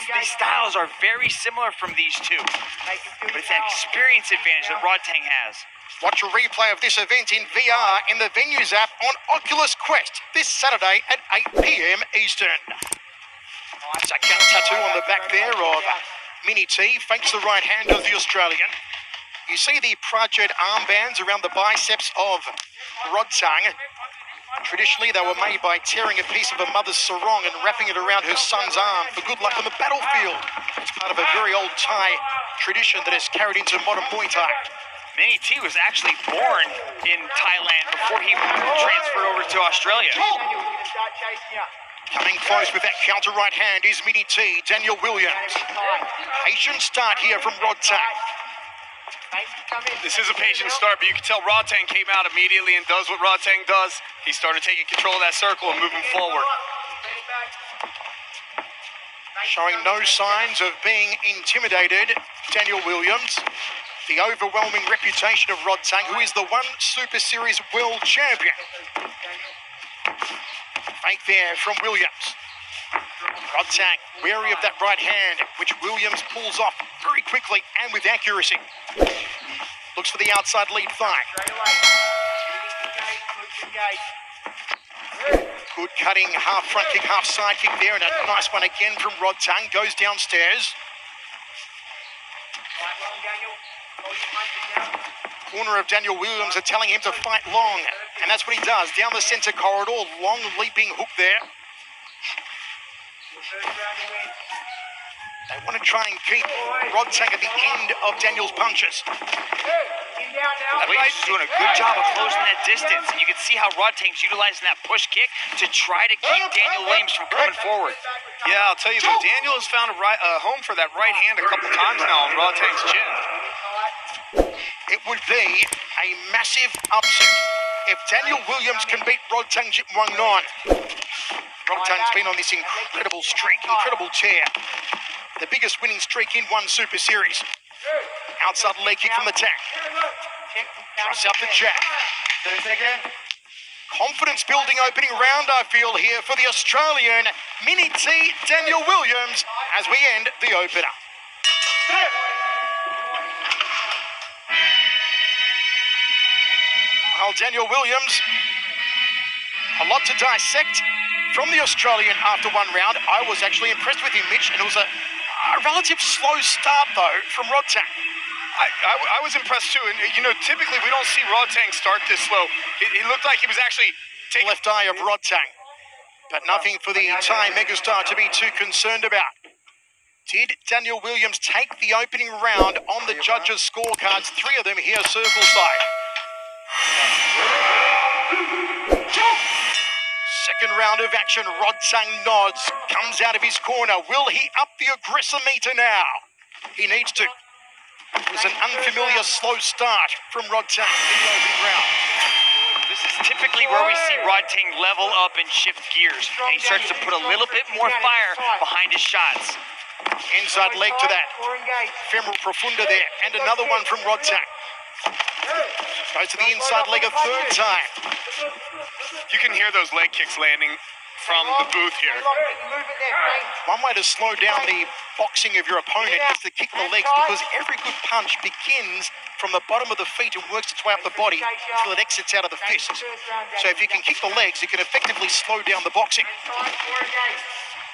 these styles are very similar from these two. But it's that experience advantage that Rodtang has. Watch a replay of this event in VR in the Venues app on Oculus Quest this Saturday at 8 p.m. Eastern. It's a count tattoo on the back there of Mini T, fakes the right hand of the Australian. You see the project armbands around the biceps of Rodtang. Traditionally, they were made by tearing a piece of a mother's sarong and wrapping it around her son's arm for good luck on the battlefield. It's part of a very old Thai tradition that has carried into modern Muay Thai. Mini T was actually born in Thailand before he transferred over to Australia. Coming close with that counter right hand is Mini T, Daniel Williams. Patient start here from Rodtang. This is a patient start, but you can tell Rodtang came out immediately and does what Rodtang does. He started taking control of that circle and moving forward. Showing no signs of being intimidated, Daniel Williams. The overwhelming reputation of Rodtang, who is the One Super Series World Champion. Fake there from Williams. Rodtang wary of that right hand, which Williams pulls off very quickly and with accuracy. Looks for the outside lead thigh. Good cutting half front kick, half side kick there, and a nice one again from Rodtang. Goes downstairs. Corner of Daniel Williams are telling him to fight long, and that's what he does. Down the center corridor, long leaping hook there. They want to try and keep Rodtang at the end of Daniel's punches. Williams is doing a good job of closing that distance, and you can see how Rodtang's utilizing that push kick to try to keep Daniel Williams from coming forward. Yeah, I'll tell you though, Daniel has found a home for that right hand a couple times now on Rodtang's chin. It would be a massive upset if Daniel Williams can beat Rodtang Jitmuang Non. Rodtang's been on this incredible streak, incredible tear. The biggest winning streak in One Super Series. Outside leg kick from the tank. Cross out the jab. Confidence building opening round, I feel, here for the Australian Mini T, Daniel Williams, as we end the opener. Well, Daniel Williams, a lot to dissect from the Australian after one round. I was actually impressed with him, Mitch, and it was a relative slow start, though, from Rodtang. I was impressed, too. And, you know, typically we don't see Rodtang start this slow. He looked like he was actually taking... Left eye of Rodtang. But nothing for the Thai megastar to be too concerned about. Did Daniel Williams take the opening round on the judges' scorecards? 3 of them here circle side. Second round of action, Rodtang nods, comes out of his corner. Will he up the aggressor meter now? He needs to. It was an unfamiliar slow start from Rodtang in the opening round. This is typically where we see Rodtang level up and shift gears. And he starts to put a little bit more fire behind his shots. Inside leg to that. Femoral profunda there, and another one from Rodtang. Goes to the inside leg a third time. You can hear those leg kicks landing from the booth here. One way to slow down the boxing of your opponent is to kick the legs, because every good punch begins from the bottom of the feet and works its way up the body until it exits out of the fist. So if you can kick the legs, you can effectively slow down the boxing.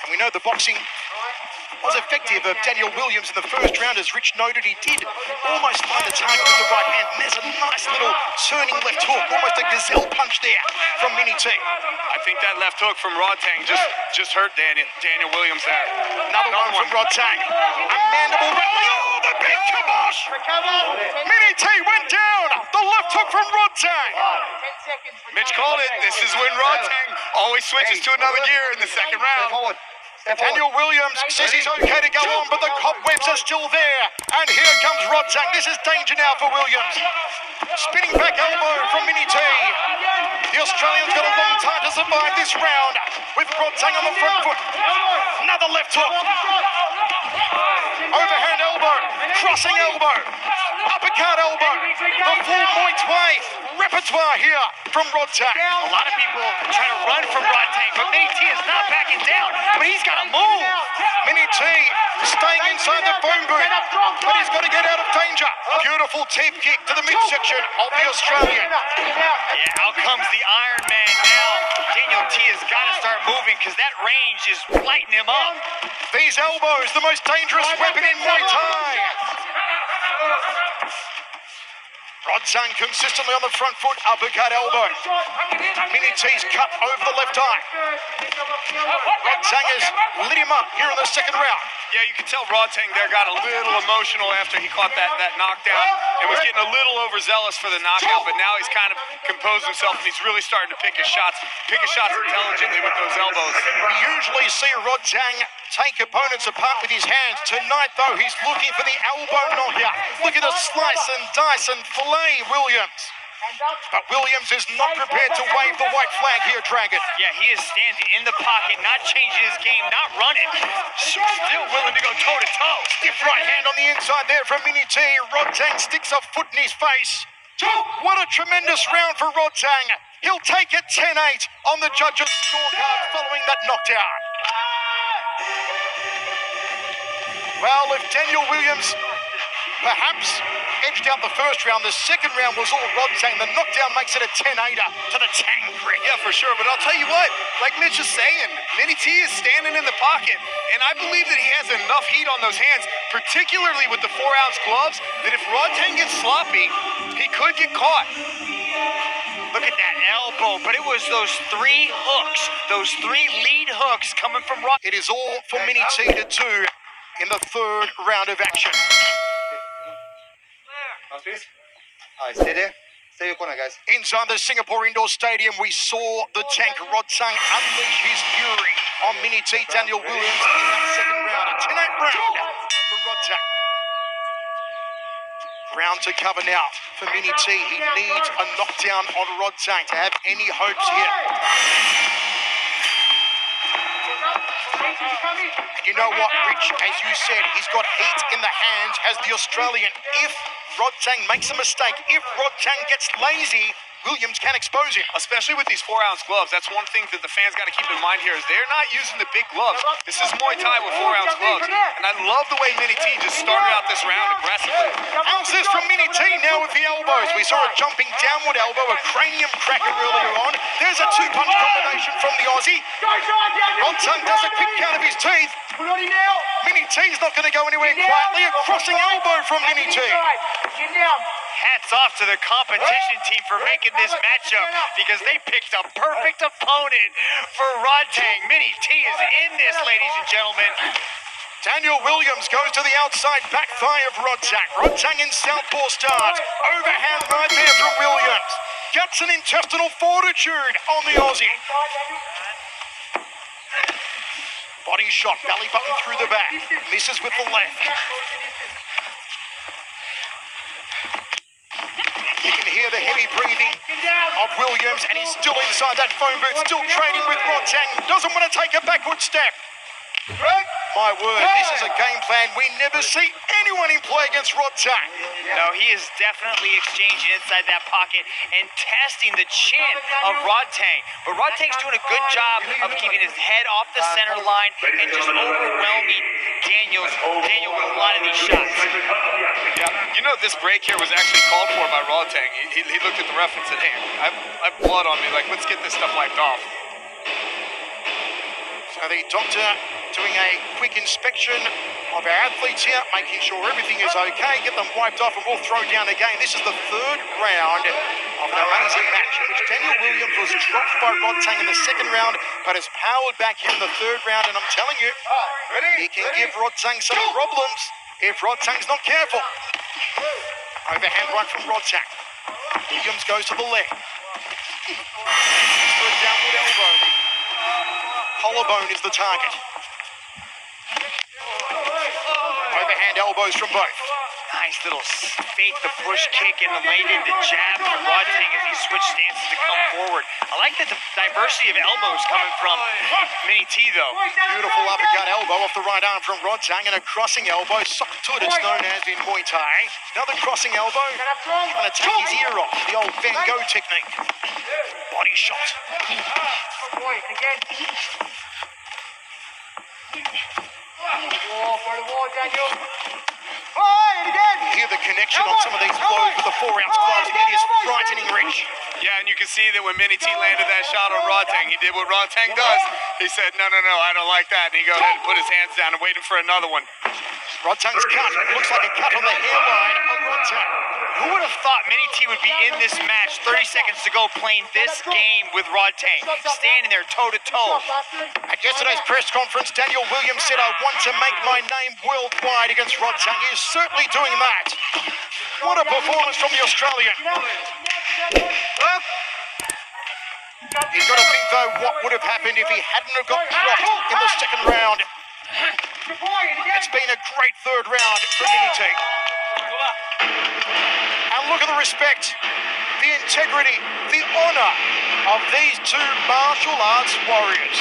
And we know the boxing was effective of Daniel Williams in the first round. As Rich noted, he did almost find the target with the right hand. And there's a nice little turning left hook, almost a gazelle punch there from Mini T. I think that left hook from Rodtang just hurt Daniel Williams there. Another one from Rodtang. A mandible rattling. Oh, the big kibosh! Mini T went down. The left hook from Rodtang. Mitch called it. This is when Rodtang always switches to another gear in the second round. Daniel Williams says he's okay to go on, but the cobwebs are still there. And here comes Rodtang. This is danger now for Williams. Spinning back elbow from Mini T. The Australian's got a long time to survive this round with Rodtang on the front foot. Another left hook. Overhand elbow. crossing elbow, uppercut elbow, the full Muay Thai repertoire here from Rodtang. A lot of people try to run from Rodtang, but Mini T is not backing down, but he's got to move. Mini T staying inside the phone booth, but he's got to get out of danger. Beautiful teep kick to the midsection of the Australian. Yeah, out comes the Iron Man now. Daniel T has got to start moving because that range is lighting him up. These elbows, the most dangerous weapon in Muay Thai. Rodtang consistently on the front foot, uppercut elbow. Mini T's cut over the left eye. Rodtang has lit him up here in the second round. Yeah, you can tell Rodtang there got a little emotional after he caught that knockdown and was getting a little overzealous for the knockout, but now he's kind of composed himself and he's really starting to pick his shots intelligently with those elbows. We usually see Rodtang take opponents apart with his hands. Tonight, though, he's looking for the elbow knockout. Look at the slice and dice and fillet Williams. But Williams is not prepared to wave the white flag here, Dragon. Yeah, he is standing in the pocket, not changing his game, not running. Still willing to go toe-to-toe. Stiff right hand on the inside there from Mini T. Rodtang sticks a foot in his face. What a tremendous round for Rodtang. He'll take it 10-8 on the judges' scorecard following that knockdown. Well, if Daniel Williams perhaps edged out the first round, the second round was all Rodtang. The knockdown makes it a 10-8er to the Tang Crick. Yeah, for sure, but I'll tell you what, like Mitch is saying, Mini T is standing in the pocket, and I believe that he has enough heat on those hands, particularly with the 4-ounce gloves, that if Rodtang gets sloppy, he could get caught. Look at that elbow, but it was those 3 hooks, those 3 lead hooks coming from Rodtang. It is all for Mini T to do in the third round of action. Stay there. Stay your corner, guys. Inside the Singapore Indoor Stadium, we saw the tank Rodtang unleash his fury on Mini T. Daniel Williams in that second round. A 10-8 round for Rodtang. Round to cover now for Mini T. He needs a knockdown on Rodtang to have any hopes here. And you know what, Rich, as you said, he's got heat in the hands as the Australian. If Rodtang makes a mistake, if Rodtang gets lazy, Williams can expose him. Especially with these 4-ounce gloves. That's one thing that the fans got to keep in mind here is they're not using the big gloves. This is Muay Thai with 4-ounce gloves. And I love the way Mini T just started out this round aggressively. How's this from Mini T now with the elbows? We saw a jumping downward elbow, a cranium cracker earlier on. There's a 2-punch combination from the Aussie. Rodtang does a quick count of his teeth. Mini T's not going to go anywhere quietly. A crossing elbow from Mini T. Hats off to the competition team for making this matchup because they picked a perfect opponent for Rodtang. Mini T is in this, ladies and gentlemen. Daniel Williams goes to the outside back thigh of Rodtang. Rodtang in southpaw stance. Overhand right there from Williams. Gets an intestinal fortitude on the Aussie. Body shot, belly button through the back. Misses with the left. You can hear the heavy breathing of Williams, and he's still inside that phone booth, still trading with Rodtang. Doesn't want to take a backward step. My word, this is a game plan we never see anyone in play against Rodtang. No, he is definitely exchanging inside that pocket and testing the chin of Rodtang. But Rodtang's doing a good job of keeping his head off the center line and just overwhelming Daniel with a lot of these shots. Yeah, you know this break here was actually called for by Rodtang. He looked at the ref and said, hey, I have blood on me. Like, let's get this stuff wiped off. So the doctor doing a quick inspection of our athletes here, making sure everything is okay, get them wiped off, and we'll throw down again. This is the third round of an amazing match in which Daniel Williams was dropped by Rodtang in the second round, but has powered back here in the third round, and I'm telling you, he can give Rodtang some problems if Rodtang's not careful. Overhand right from Rodtang. Williams goes to the left. For a downward elbow. Collarbone is the target. Overhand elbows from both. Nice little fake the push kick and laid into jab from Rodtang as he switched stances to come forward. I like the diversity of elbows coming from Mini T though. Beautiful uppercut elbow off the right arm from Rodtang and a crossing elbow, sock-tut it's known as in Muay Thai. Another crossing elbow, trying to take his ear off, the old Van Gogh technique. Body shot. Hear the connection on some of these blows with the 4-ounce gloves. It is frightening rich. Yeah, and you can see that when Mini T landed that shot on Rodtang, he did what Rodtang does. He said, no, I don't like that. And he go ahead and put his hands down and waited for another one. Rodtang's cut. Looks like a cut on the hairline on Rodtang. Who would have thought Mini T would be in this match 30 seconds to go playing this game with Rodtang, standing there toe-to-toe. At yesterday's press conference, Daniel Williams said, I want to make my name worldwide against Rodtang. He is certainly doing that. What a performance from the Australian. He's got to think, though, what would have happened if he hadn't have got dropped in the second round. It's been a great third round for Mini T. And look at the respect, the integrity, the honor of these two martial arts warriors.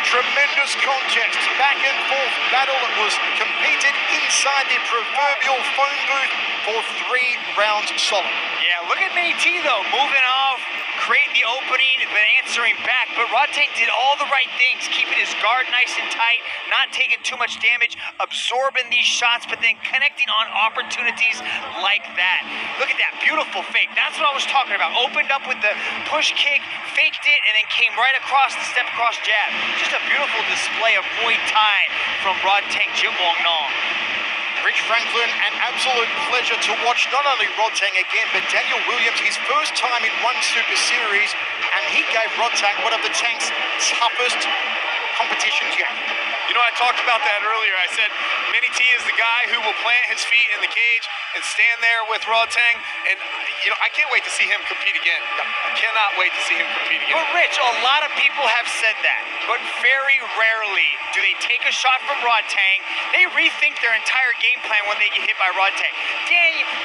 Tremendous contest, back and forth battle that was competed inside the proverbial phone booth for 3 rounds solid. Yeah, look at Mini T though, moving off, creating the opening and then answering back. But Rodtang did all the right things, keeping his guard nice and tight, not taking too much damage, absorbing these shots, but then connecting on opportunities like that. Look at that beautiful fake. That's what I was talking about. Opened up with the push kick, faked it, and then came right across the step across jab. Just a beautiful display of Muay Thai from Rodtang Cabuang. Rich Franklin, an absolute pleasure to watch not only Rodtang again, but Daniel Williams, his first time in one Super Series, and he gave Rodtang one of the Tank's toughest competitions yet. You know, I talked about that earlier. I said Mini T is the guy who will plant his feet in the cage and stand there with Rodtang. And, you know, I can't wait to see him compete again. I cannot wait to see him compete again. But Rich, a lot of people have said that, but very rarely do they take a shot from Rodtang. They rethink their entire game plan when they get hit by Rodtang.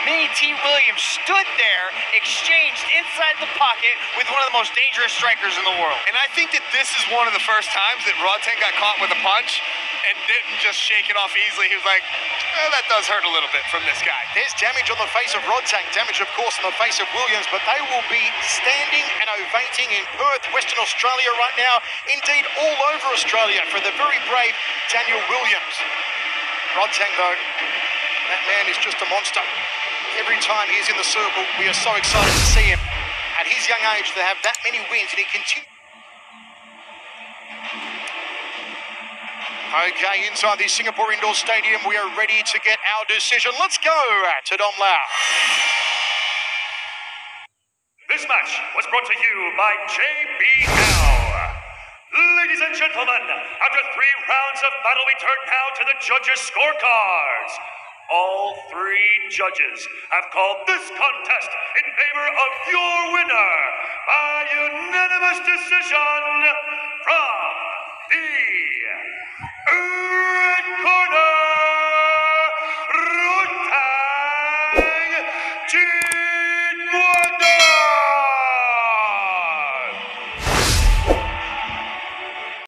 Mini T Williams stood there, exchanged inside the pocket with one of the most dangerous strikers in the world. And I think that this is one of the first times that Rodtang got caught with a punch and didn't just shake it off easily. He was like, oh, that does hurt a little bit from this guy. There's damage on the face of Rodtang, damage, of course, on the face of Williams, but they will be standing and ovating in Perth, Western Australia right now, indeed all over Australia for the very brave Daniel Williams. Rodtang, though, that man is just a monster. Every time he is in the circle, we are so excited to see him. At his young age, to have that many wins, and he continues. Okay, inside the Singapore Indoor Stadium, we are ready to get our decision. Let's go to Dom Lau. This match was brought to you by JBL. Ladies and gentlemen, after 3 rounds of battle, we turn now to the judges' scorecards. All 3 judges have called this contest in favor of your winner by unanimous decision from the red corner, Rodtang.